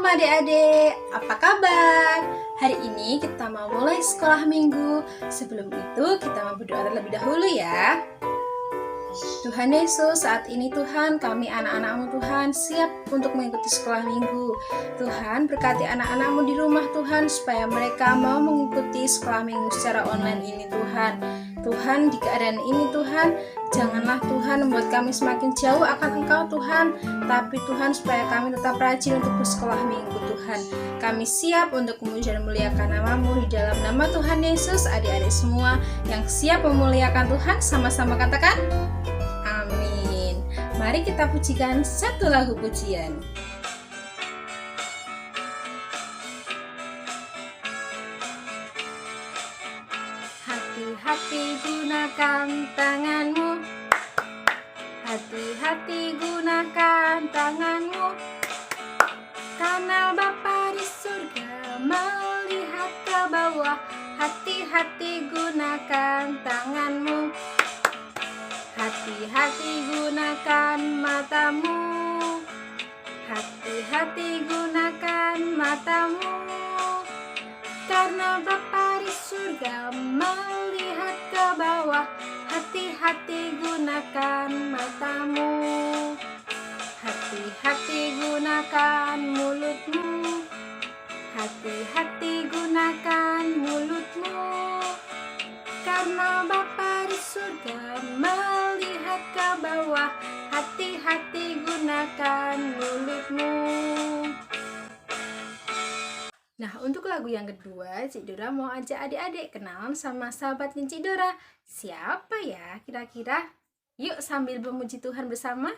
Shalom adik-adik, apa kabar? Hari ini kita mau mulai sekolah minggu. Sebelum itu kita mau berdoa terlebih dahulu ya. Tuhan Yesus, saat ini Tuhan, kami anak-anak-Mu Tuhan siap untuk mengikuti sekolah minggu. Tuhan, berkati anak-anak-Mu di rumah Tuhan, supaya mereka mau mengikuti sekolah minggu secara online ini Tuhan. Tuhan, di keadaan ini Tuhan, janganlah Tuhan membuat kami semakin jauh akan Engkau Tuhan, tapi Tuhan supaya kami tetap rajin untuk bersekolah minggu Tuhan. Kami siap untuk memuji dan memuliakan nama-Mu di dalam nama Tuhan Yesus. Adik-adik semua yang siap memuliakan Tuhan, sama-sama katakan amin. Mari kita pujikan satu lagu pujian. Hati-hati gunakan tanganmu, hati-hati gunakan tanganmu, karena Bapa di surga melihat ke bawah. Hati-hati gunakan tanganmu, hati-hati gunakan matamu, hati-hati gunakan matamu, karena Bapa di surga melihat ke bawah. Hati-hati gunakan matamu, hati-hati gunakan mulutmu, hati-hati gunakan mulutmu, karena Bapa di surga melihat ke bawah. Hati-hati gunakan mulutmu. Nah, untuk lagu yang kedua, Cik Dora mau ajak adik-adik kenalan sama sahabatnya Cik Dora. Siapa ya kira-kira? Yuk sambil memuji Tuhan bersama.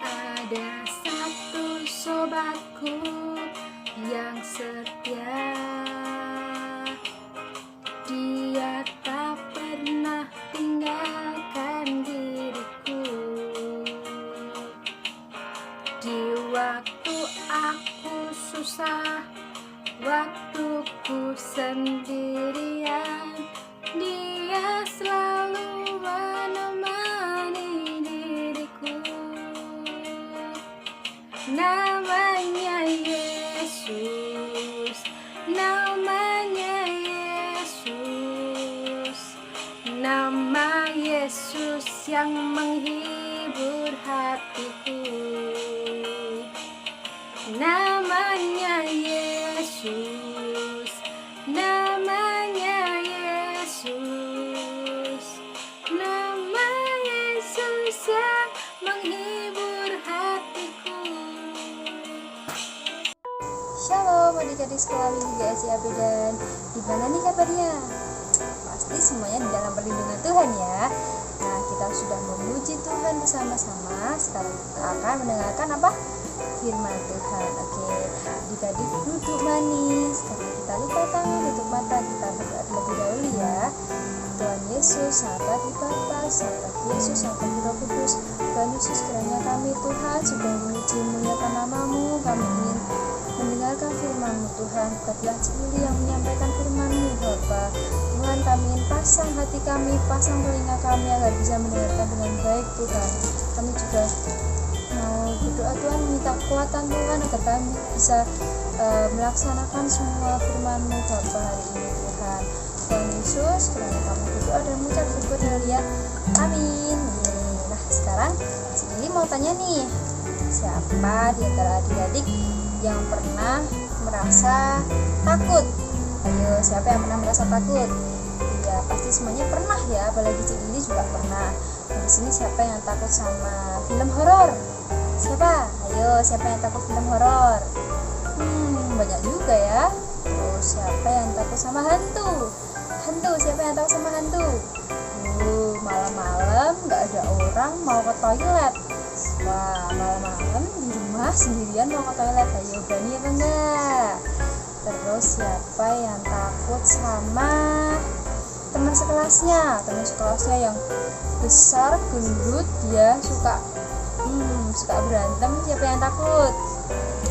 Ada satu sobatku yang setia, dia tak pernah tinggalkan diriku. Di waktu aku susah, waktuku sendirian, dia selalu menemani diriku. Namanya Yesus, namanya Yesus, nama Yesus yang menghibur hatiku. Namanya Yesus, namanya Yesus, nama Yesus yang menghibur hatiku. Shalom adik-adik sekolah minggu GSIAB, dan gimana nih kabarnya? Pasti semuanya di dalam perlindungan Tuhan ya. Nah, kita sudah memuji Tuhan bersama-sama. Sekarang kita akan mendengarkan apa? Firman Tuhan. Oke, adik-adik duduk manis, karena kita lipat tangan, tutup mata, kita berdoa terlebih dahulu ya. Tuhan Yesus, sahabat di Bapa, sahabat Yesus, sahabat di Roh Kudus. Tuhan Yesus, kiranya kami Tuhan sudah memuji memuliakan nama-Mu. Kami ingin mendengarkan firman-Mu Tuhan. Berkatilah Cik Lili yang menyampaikan firman-Mu Bapa. Tuhan, kami ingin pasang hati kami, pasang telinga kami agar bisa mendengarkan dengan baik Tuhan. Kami juga mau berdoa Tuhan, minta kekuatan Tuhan agar kami bisa melaksanakan semua firman-Mu Bapa hari ini Tuhan. Tuhan Yesus, kiranya kami berdoa dan mengucap syukur haleluya. Amin. Nah, sekarang Cik Lili mau tanya nih, siapa di antara adik-adik yang pernah merasa takut? Ayo, siapa yang pernah merasa takut? Ya, pasti semuanya pernah ya, apalagi Cik Lili juga pernah. Nah, di sini siapa yang takut sama film horor? Siapa? Ayo, siapa yang takut film horor? Banyak juga ya. Terus siapa yang takut sama hantu? Hantu, siapa yang takut sama hantu? Malam-malam gak ada orang mau ke toilet. Wah, malam-malam di rumah sendirian mau ke toilet. Ayo, berani apa enggak? Terus siapa yang takut sama teman sekelasnya? Teman sekelasnya yang besar, gendut, dia suka berantem. Siapa yang takut?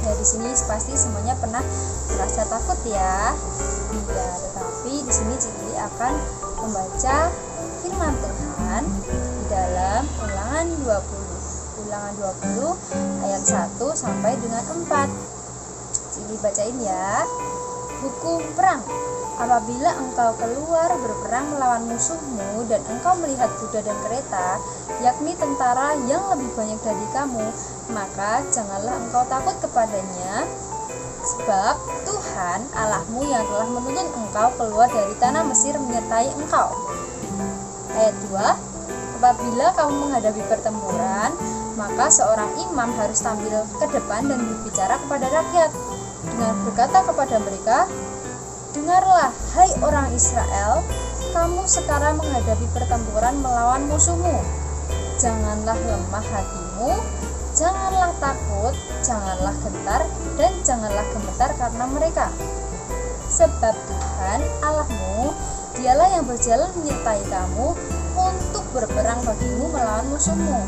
Ya, di sini pasti semuanya pernah merasa takut ya. Iya, tetapi di sini Cili akan membaca firman Tuhan di dalam Ulangan 20 ayat 1 sampai dengan 4. Cili bacain ya. Hukum perang. Apabila engkau keluar berperang melawan musuhmu dan engkau melihat kuda dan kereta, yakni tentara yang lebih banyak dari kamu, maka janganlah engkau takut kepadanya, sebab Tuhan Allahmu yang telah menuntun engkau keluar dari tanah Mesir menyertai engkau. Ayat 2. Apabila kamu menghadapi pertempuran, maka seorang imam harus tampil ke depan dan berbicara kepada rakyat dengan berkata kepada mereka, dengarlah, hai orang Israel, kamu sekarang menghadapi pertempuran melawan musuhmu. Janganlah lemah hatimu, janganlah takut, janganlah gentar, dan janganlah gemetar karena mereka. Sebab Tuhan Allahmu, dialah yang berjalan menyertai kamu untuk berperang bagimu melawan musuhmu,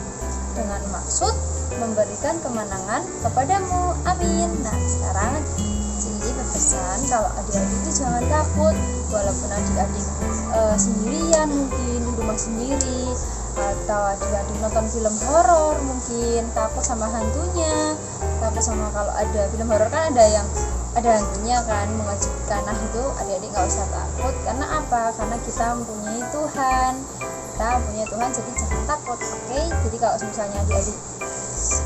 dengan maksud memberikan kemenangan kepadamu. Amin. Nah, sekarang Cili berpesan kalau adik-adik itu jangan takut, walaupun adik-adik sendirian mungkin di rumah sendiri, atau adik-adik nonton film horor mungkin takut sama hantunya, takut sama kalau ada film horor kan ada yang ada hantunya kan mengejutkan. Nah itu adik-adik nggak usah takut. Karena apa? Karena kita mempunyai Tuhan, jadi jangan takut. Oke, jadi kalau misalnya adik-adik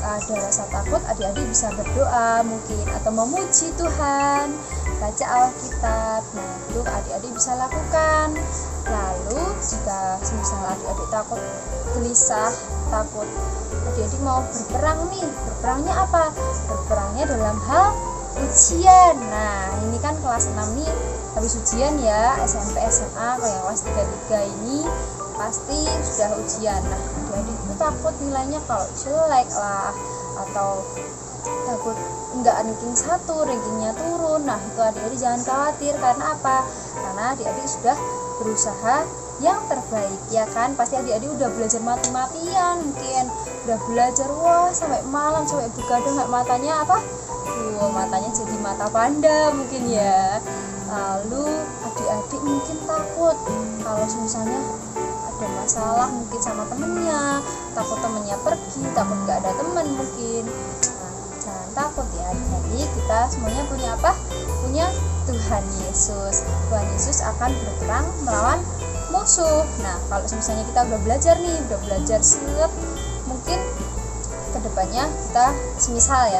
ada rasa takut, adik-adik bisa berdoa mungkin atau memuji Tuhan, baca Alkitab. Nah itu adik-adik bisa lakukan. Lalu jika misalnya adik-adik takut, gelisah, takut, adik-adik mau berperang nih, berperangnya apa? Berperangnya dalam hal ujian. Nah ini kan kelas 6 nih habis ujian ya, SMP, SMA. Kalau yang kelas 3 ini pasti sudah ujian. Nah adik-adik itu takut nilainya kalau jelek lah, atau takut enggak ranking 1, rankingnya turun. Nah itu adik-adik jangan khawatir. Karena apa? Karena adik-adik sudah berusaha yang terbaik ya kan. Pasti adik-adik udah belajar mati-matian, mungkin udah belajar sampai malam, sampai begadang, nggak matanya apa? Matanya jadi mata panda mungkin ya. Lalu adik-adik mungkin takut kalau misalnya ada masalah mungkin sama temennya, takut temennya pergi, takut nggak ada teman mungkin. Nah, jangan takut ya adik-adik, kita semuanya punya apa? Punya Tuhan Yesus. Tuhan Yesus akan berperang melawan musuh. Nah kalau misalnya kita udah belajar nih, mungkin kedepannya kita semisal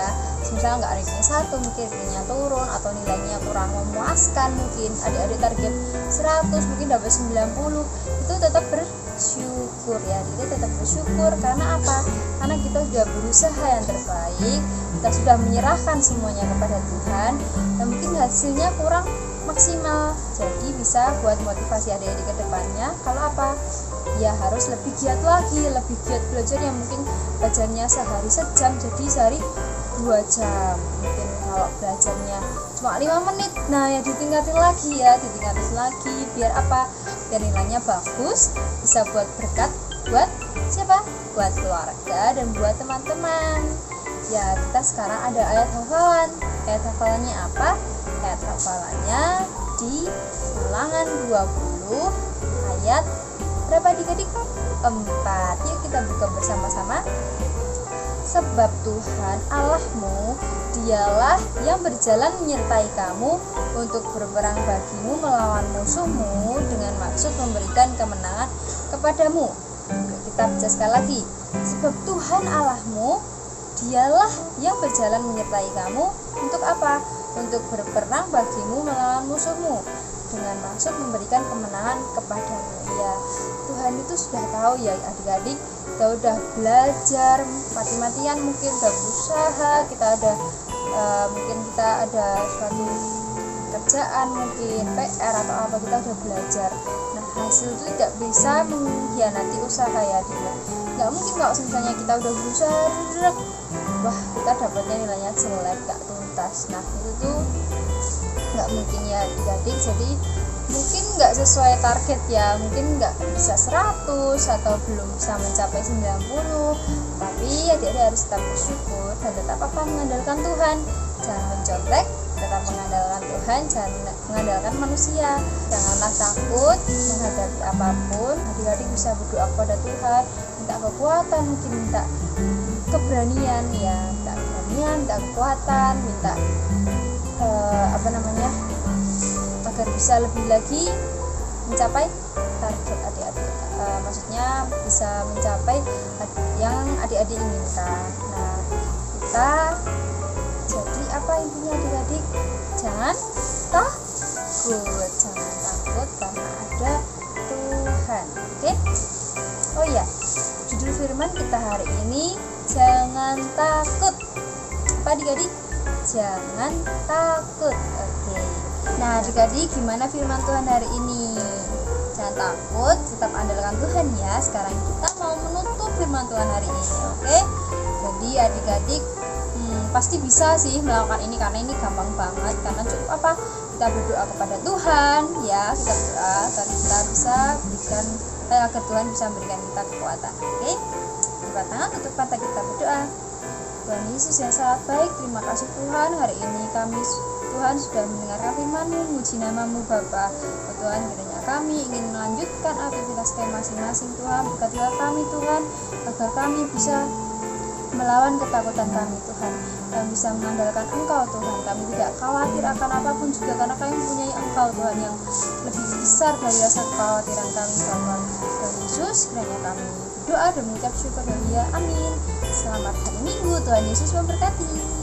nggak ranking 1, mungkin rankingnya turun atau nilainya kurang memuaskan, mungkin adik-adik target 100 mungkin dapat 90, itu tetap bersyukur ya, kita tetap bersyukur. Karena apa? Karena kita sudah berusaha yang terbaik, kita sudah menyerahkan semuanya kepada Tuhan, dan mungkin hasilnya kurang maksimal. Jadi bisa buat motivasi adik-adik ke depannya. Kalau apa? Ya harus lebih giat lagi, lebih giat belajar, yang mungkin belajarnya sehari sejam jadi sehari 2 jam. Mungkin kalau belajarnya cuma 5 menit, nah ya ditingkatin lagi biar apa? Biar nilainya bagus, bisa buat berkat buat siapa? Buat keluarga dan buat teman-teman. Ya kita sekarang ada ayat hafalan. Ayat hafalannya apa? Ayat hafalannya di Ulangan 20 ayat berapa adik-adik? 4. Yuk kita buka bersama-sama. Sebab Tuhan Allahmu, dialah yang berjalan menyertai kamu untuk berperang bagimu melawan musuhmu, dengan maksud memberikan kemenangan kepadamu. Kita baca sekali lagi. Sebab Tuhan Allahmu, dialah yang berjalan menyertai kamu untuk apa? Untuk berperang bagimu melawan musuhmu, dengan maksud memberikan kemenangan kepadamu. Ya Tuhan itu sudah tahu ya adik-adik, kita udah belajar mati-matian, mungkin udah berusaha, kita ada mungkin kita ada suatu kerjaan, mungkin PR atau apa, kita udah belajar. Nah hasil itu tidak bisa mengkhianati usaha ya adik. Nggak mungkin kalau misalnya kita udah berusaha, wah kita dapatnya nilainya jelek, gak tuntas. Nah itu tuh nggak mungkin ya adik-adik. Jadi mungkin nggak sesuai target ya, mungkin nggak bisa 100 atau belum bisa mencapai 90, tapi adik-adik harus tetap bersyukur dan tetap mengandalkan Tuhan. Jangan mencontek, tetap mengandalkan Tuhan. Tuhan, jangan mengandalkan manusia. Janganlah takut menghadapi apapun. Adik-adik bisa berdoa kepada Tuhan, minta kekuatan, mungkin minta keberanian ya, minta keberanian, minta kekuatan, minta agar bisa lebih lagi mencapai target adik-adik, maksudnya bisa mencapai yang adik-adik inginkan. Nah, kita jadi apa intinya adik-adik? Jangan takut karena ada Tuhan. Oke? Oh ya, judul firman kita hari ini, jangan takut. Apa adik-adik? Jangan takut. Oke. Nah adik-adik, gimana firman Tuhan hari ini? Jangan takut, tetap andalkan Tuhan ya. Sekarang kita mau menutup firman Tuhan hari ini. Oke? Jadi adik-adik pasti bisa sih melakukan ini, karena ini gampang banget. Karena cukup apa? Kita berdoa kepada Tuhan ya. Kita berdoa dan kita bisa berikan agar Tuhan bisa memberikan kita kekuatan. Oke? Buka tangan, tutup mata, kita berdoa. Tuhan Yesus yang sangat baik, terima kasih Tuhan, hari ini kami Tuhan sudah mendengarkan firman-Mu, muji nama-Mu Bapa. Tuhan, kiranya kami ingin melanjutkan aktivitas kami masing-masing Tuhan. Berkatilah kami Tuhan, agar kami bisa melawan ketakutan kami Tuhan, dan bisa mengandalkan Engkau Tuhan. Kami tidak khawatir akan apapun juga, karena kami mempunyai Engkau Tuhan yang lebih besar dari rasa kekhawatiran kami Bapa. Tuhan Yesus, kiranya kami berdoa dan mengucap syukur dan amin. Selamat hari Minggu, Tuhan Yesus memberkati.